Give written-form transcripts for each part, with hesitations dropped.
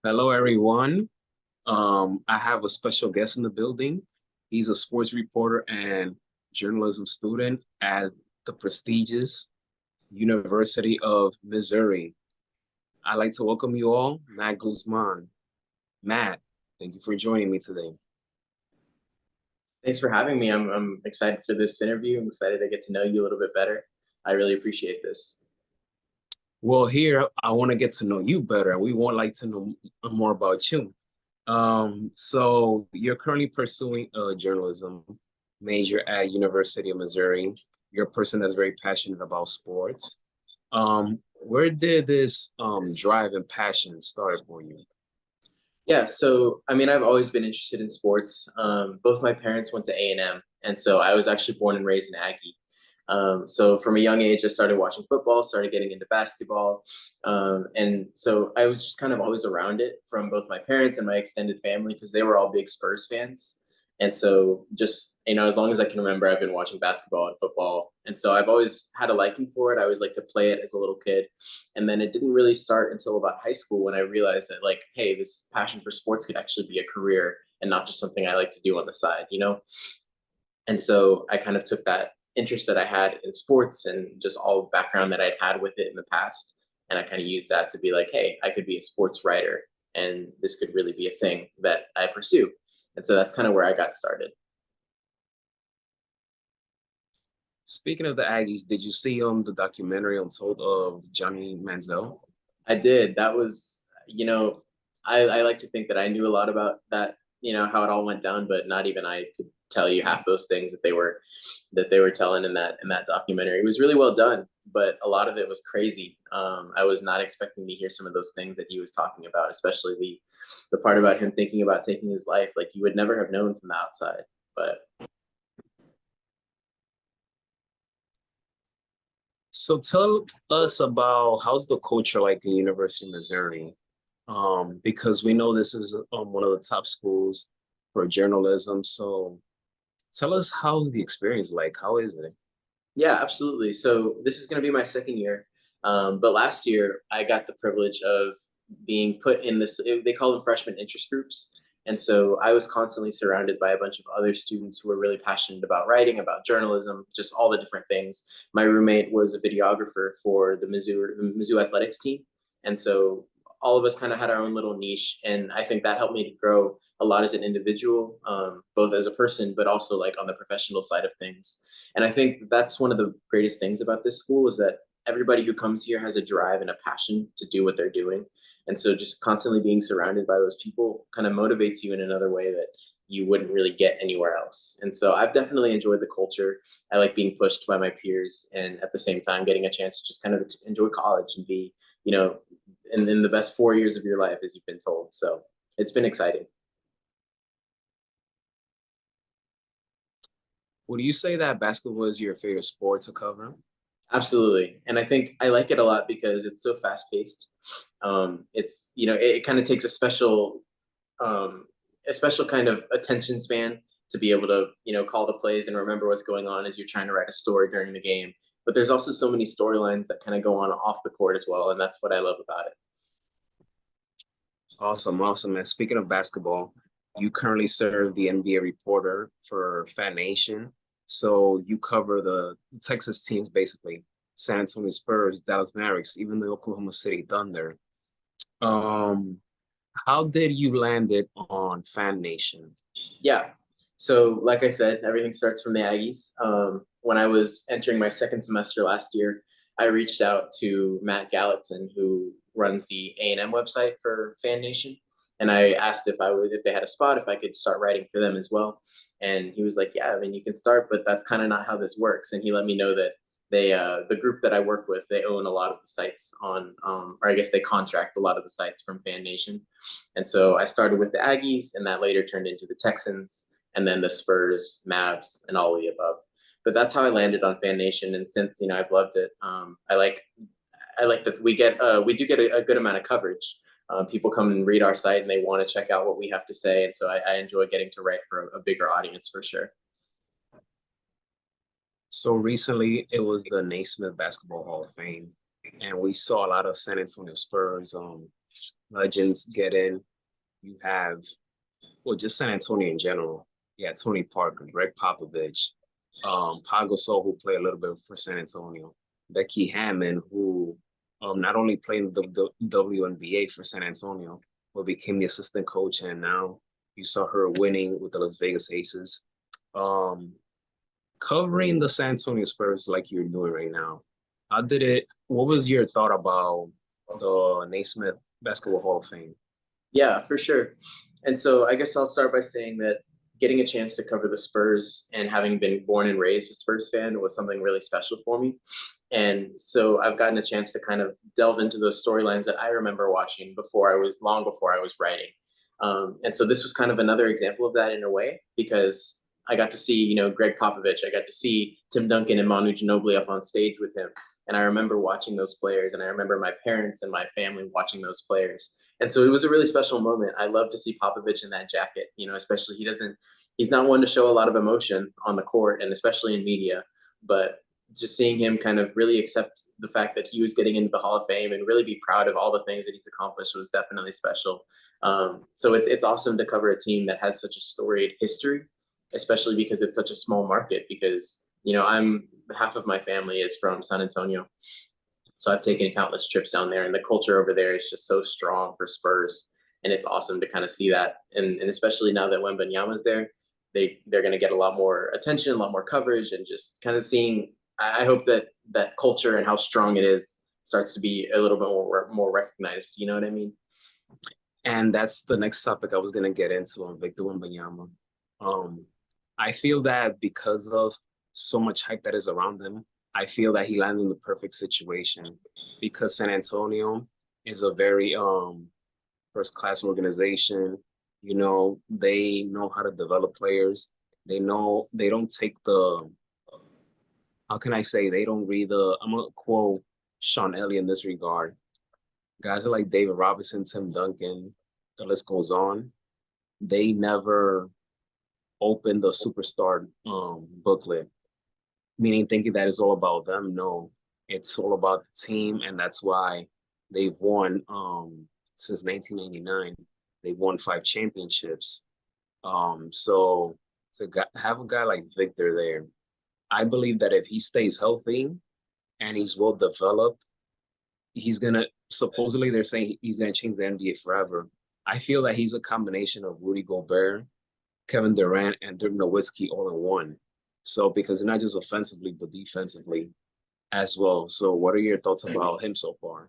Hello, everyone. I have a special guest in the building. He's a sports reporter and journalism student at the prestigious University of Missouri. I'd like to welcome you all, Matt Guzman. Matt, thank you for joining me today. Thanks for having me. I'm excited for this interview. I'm excited to get to know you a little bit better. I really appreciate this. Well, here I want to get to know you better. We would like to know more about you. So you're currently pursuing a journalism major at University of Missouri. You're a person that's very passionate about sports. Where did this drive and passion start for you? Yeah, so I mean, I've always been interested in sports. Both my parents went to A&M, and so I was actually born and raised in Aggie. So from a young age, I started watching football, started getting into basketball, and so I was just kind of always around it from both my parents and my extended family because they were all big Spurs fans. And so just, as long as I can remember, I've been watching basketball and football. And so I've always had a liking for it. I always liked to play it as a little kid. And then it didn't really start until about high school when I realized that, like, hey, this passion for sports could actually be a career and not just something I like to do on the side. And so I kind of took that interest that I had in sports and just all the background that I'd had with it in the past. And I kind of used that to be like, hey, I could be a sports writer and this could really be a thing that I pursue. And so that's kind of where I got started. Speaking of the Aggies, did you see the documentary Untold of Johnny Manziel? I did. That was, you know, I like to think that I knew a lot about that, how it all went down, but not even I could tell you half those things that they were telling in that documentary. It was really well done, but a lot of it was crazy. I was not expecting to hear some of those things that he was talking about, especially the part about him thinking about taking his life. Like you would never have known from the outside. But So tell us about how's the culture like in University of Missouri? Because we know this is one of the top schools for journalism. So tell us how's the experience like? How is it? yeah, absolutely. So this is going to be my second year. But last year, I got the privilege of being put in this, they call them freshman interest groups. And so I was constantly surrounded by a bunch of other students who were really passionate about writing, about journalism, just all the different things. My roommate was a videographer for the Mizzou athletics team. And so all of us kind of had our own little niche. And I think that helped me to grow a lot as an individual, both as a person, but also like on the professional side of things. And I think that's one of the greatest things about this school is that everybody who comes here has a drive and a passion to do what they're doing. And so just constantly being surrounded by those people kind of motivates you in another way that you wouldn't really get anywhere else. And so I've definitely enjoyed the culture. I like being pushed by my peers and at the same time getting a chance to just kind of enjoy college and be, you know, in the best 4 years of your life, as you've been told. So it's been exciting. Would you say that basketball is your favorite sport to cover? Absolutely. And I think I like it a lot because it's so fast paced. It kind of takes a special kind of attention span to be able to, call the plays and remember what's going on as you're trying to write a story during the game. But there's also so many storylines that kind of go on off the court as well. And that's what I love about it. Awesome, awesome. And speaking of basketball, you currently serve the NBA reporter for Fan Nation. So you cover the Texas teams basically, San Antonio Spurs, Dallas Mavericks, even the Oklahoma City Thunder. Um, how did you land it on Fan Nation? Yeah. So, like I said, everything starts from the Aggies. When I was entering my second semester last year, I reached out to Matt Gzman, who runs the A&M website for Fan Nation, and I asked if they had a spot, if I could start writing for them as well. And he was like, "Yeah, I mean, you can start, but that's kind of not how this works." And he let me know that the group that I work with, they own a lot of the sites or I guess they contract a lot of the sites from Fan Nation. And so I started with the Aggies, and that later turned into the Texans, and then the Spurs, Mavs, and all of the above. But that's how I landed on Fan Nation, and since I've loved it, I like that we do get a good amount of coverage. People come and read our site, and they want to check out what we have to say, and so I enjoy getting to write for a bigger audience for sure. So recently it was the Naismith Basketball Hall of Fame, and we saw a lot of San Antonio Spurs legends get in. You have, well, just San Antonio in general. Yeah, Tony Parker, Greg Popovich, Pau Gasol, who played a little bit for San Antonio, Becky Hammond, who not only played in the WNBA for San Antonio, but became the assistant coach, and now you saw her winning with the Las Vegas Aces. Um, Covering the San Antonio Spurs like you're doing right now, how did it? What was your thought about the Naismith Basketball Hall of Fame? Yeah, for sure. And so I guess I'll start by saying that getting a chance to cover the Spurs and having been born and raised a Spurs fan was something really special for me. And so I've gotten a chance to kind of delve into those storylines that I remember watching before I was long before I was writing. And so this was kind of another example of that in a way because I got to see, Greg Popovich. I got to see Tim Duncan and Manu Ginobili up on stage with him. And I remember watching those players, and I remember my parents and my family watching those players. And so it was a really special moment. I love to see Popovich in that jacket, especially he's not one to show a lot of emotion on the court and especially in media, but just seeing him kind of really accept the fact that he was getting into the Hall of Fame and really be proud of all the things that he's accomplished was definitely special. So it's awesome to cover a team that has such a storied history, especially because it's such a small market. Because I'm half of my family is from San Antonio, so I've taken countless trips down there, and the culture over there is just so strong for Spurs, and it's awesome to kind of see that. And especially now that Wembanyama's there, they're going to get a lot more attention, a lot more coverage, and just kind of seeing. I hope that that culture and how strong it is starts to be a little bit more recognized. You know what I mean? And that's the next topic I was going to get into on Victor Wembanyama. Um, I feel that because of so much hype that is around him, I feel that he landed in the perfect situation because San Antonio is a very first class organization. They know how to develop players. They know they don't take the, how can I say, they don't read the, I'm gonna quote Sean Elliott in this regard. Guys are like David Robinson, Tim Duncan, the list goes on. They never open the superstar booklet, meaning thinking that it's all about them. No, it's all about the team, and that's why they've won since 1999. They've won 5 championships. So have a guy like Victor there, I believe that if he stays healthy and he's well developed, he's gonna supposedly they're saying he's gonna change the NBA forever. I feel that he's a combination of Rudy Gobert, Kevin Durant, and Dirk Nowitzki all in one. So because not just offensively but defensively as well. So what are your thoughts about him so far?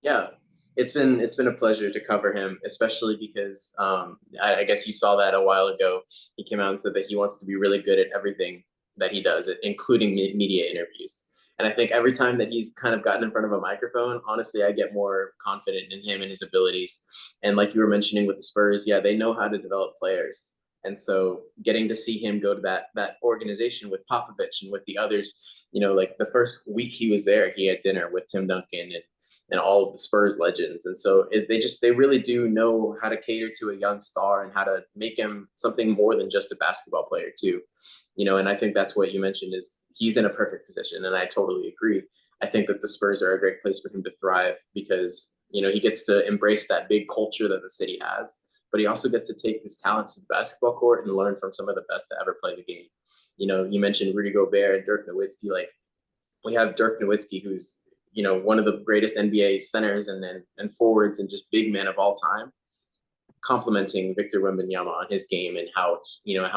Yeah, it's been a pleasure to cover him, especially because I guess you saw that a while ago. He came out and said that he wants to be really good at everything that he does, including media interviews. And I think every time that he's kind of gotten in front of a microphone, honestly, I get more confident in him and his abilities. And like you were mentioning with the Spurs, yeah, they know how to develop players. And so getting to see him go to that organization with Popovich and with the others, like the first week he was there, he had dinner with Tim Duncan and all of the Spurs legends. And so they really do know how to cater to a young star and how to make him something more than just a basketball player too. And I think that's what you mentioned is he's in a perfect position. And I totally agree. I think that the Spurs are a great place for him to thrive because, he gets to embrace that big culture that the city has, but he also gets to take his talents to the basketball court and learn from some of the best to ever play the game. You mentioned Rudy Gobert and Dirk Nowitzki. Like we have Dirk Nowitzki, who's one of the greatest NBA centers and forwards and just big men of all time, complimenting Victor Wembanyama on his game and how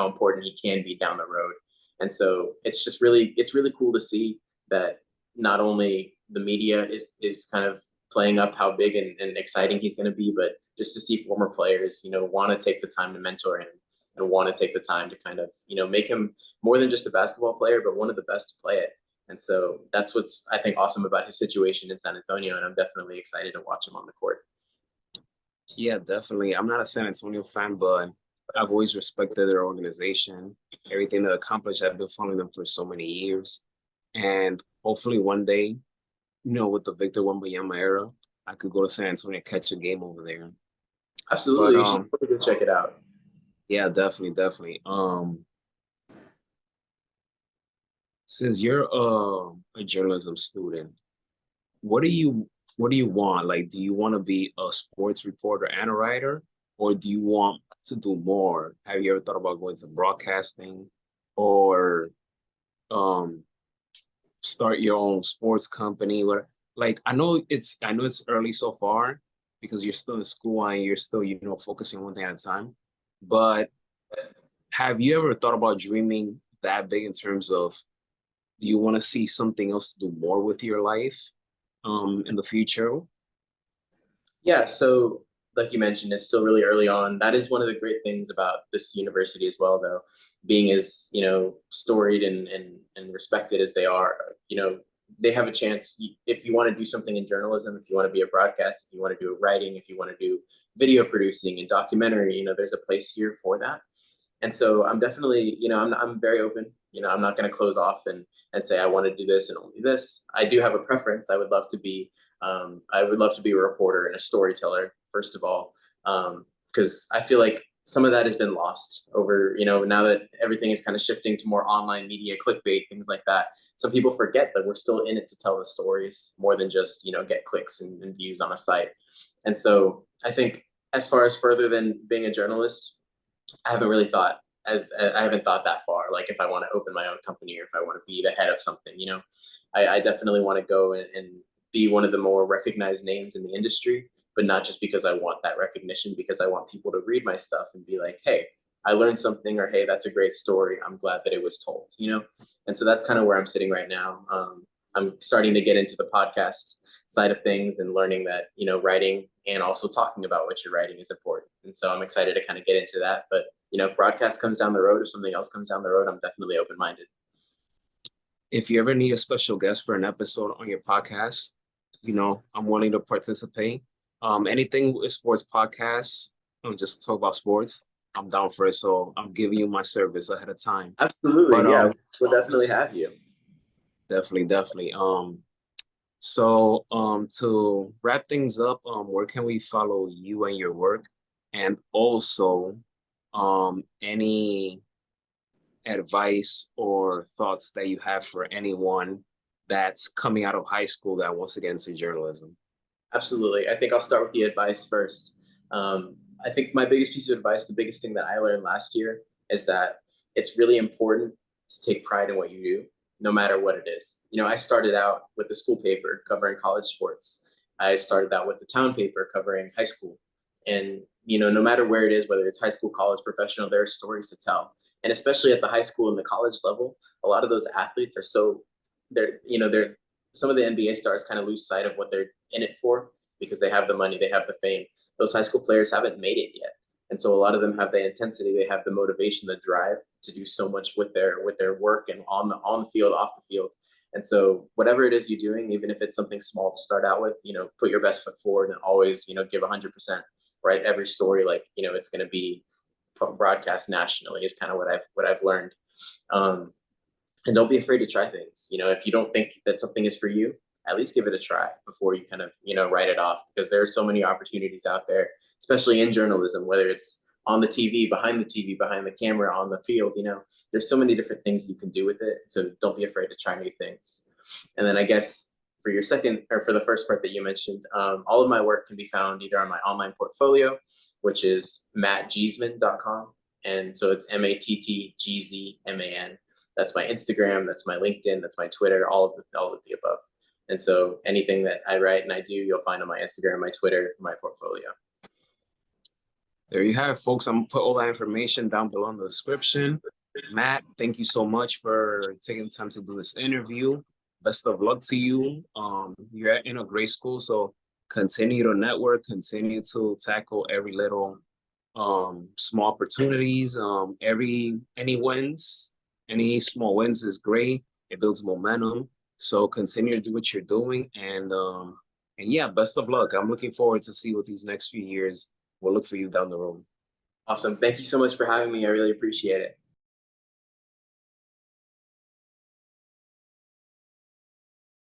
important he can be down the road. And so it's really cool to see that not only the media is kind of playing up how big and exciting he's going to be, but just to see former players want to take the time to mentor him and want to take the time to kind of make him more than just a basketball player, but one of the best to play it. And so that's what's I think awesome about his situation in San Antonio, and I'm definitely excited to watch him on the court. Yeah, definitely. I'm not a San Antonio fan, but I've always respected their organization, everything they accomplished. I've been following them for so many years. And hopefully one day, with the Victor Wembanyama era, I could go to San Antonio and catch a game over there. But Absolutely, you should go check it out. yeah, definitely, definitely. Since you're a journalism student, what do you what do you want? Like, do you want to be a sports reporter and a writer, or do you want to do more? Have you ever thought about going to broadcasting or um start your own sports company? Or like, I know it's early so far because you're still in school and you're still, focusing one thing at a time. But have you ever thought about dreaming that big in terms of, do you want to see something else to do more with your life in the future? Yeah, so like you mentioned, it's still really early on. That is one of the great things about this university as well, though, being as, storied and respected as they are, they have a chance if you want to do something in journalism, if you want to be a broadcast, if you want to do writing, if you want to do video producing and documentary, there's a place here for that. And so I'm definitely, I'm very open. I'm not going to close off and say I want to do this and only this. I do have a preference. I would love to be a reporter and a storyteller first of all, because I feel like some of that has been lost over, now that everything is kind of shifting to more online media, clickbait, things like that. Some people forget that we're still in it to tell the stories more than just, get clicks and views on a site. And so I think as far as further than being a journalist, I haven't really thought I haven't thought that far. Like if I want to open my own company or if I want to be the head of something, I definitely want to go and be one of the more recognized names in the industry, but not just because I want that recognition, because I want people to read my stuff and be like, hey, I learned something, or hey, that's a great story. I'm glad that it was told. And so that's kind of where I'm sitting right now. I'm starting to get into the podcast side of things and learning that, writing and also talking about what you're writing is important. And so I'm excited to kind of get into that. But, if broadcast comes down the road or something else comes down the road, I'm definitely open minded. If you ever need a special guest for an episode on your podcast, I'm willing to participate. Anything with sports podcasts, just talk about sports, I'm down for it. So I'm giving you my service ahead of time. But Absolutely. Yeah. We'll definitely have you. definitely, definitely. So to wrap things up, where can we follow you and your work? And also, any advice or thoughts that you have for anyone that's coming out of high school that wants to get into journalism? Absolutely. I think I'll start with the advice first. I think my biggest piece of advice, the biggest thing that I learned last year is that it's really important to take pride in what you do, no matter what it is. I started out with the school paper covering college sports. I started out with the town paper covering high school. And, no matter where it is, whether it's high school, college, professional, there are stories to tell. And especially at the high school and the college level, a lot of those athletes are they're some of the NBA stars kind of lose sight of what they're in it for because they have the money, they have the fame. Those high school players haven't made it yet. And so a lot of them have the intensity, they have the motivation, the drive to do so much with their work and on the field, off the field. And so whatever it is you're doing, even if it's something small to start out with, put your best foot forward and always, give 100%, right? Every story, like, it's going to be broadcast nationally is kind of what I've learned. And don't be afraid to try things. If you don't think that something is for you, at least give it a try before you kind of, write it off, because there are so many opportunities out there, especially in journalism, whether it's on the TV, behind the camera, on the field, there's so many different things you can do with it. So don't be afraid to try new things. And then I guess for your second or for the first part that you mentioned, all of my work can be found either on my online portfolio, which is mattgzman.com. And so it's mattgzman. That's my Instagram, that's my LinkedIn, that's my Twitter, all of the above. And so anything that I write and I do, you'll find on my Instagram, my Twitter, my portfolio. There you have it, folks. I'm gonna put all that information down below in the description. Matt, thank you so much for taking the time to do this interview. Best of luck to you. You're in a great school, so continue to network, continue to tackle every little small opportunities. Any wins, any small wins is great. It builds momentum. So continue to do what you're doing, and yeah, best of luck. I'm looking forward to see what these next few years will look for you down the road. Awesome. Thank you so much for having me. I really appreciate it.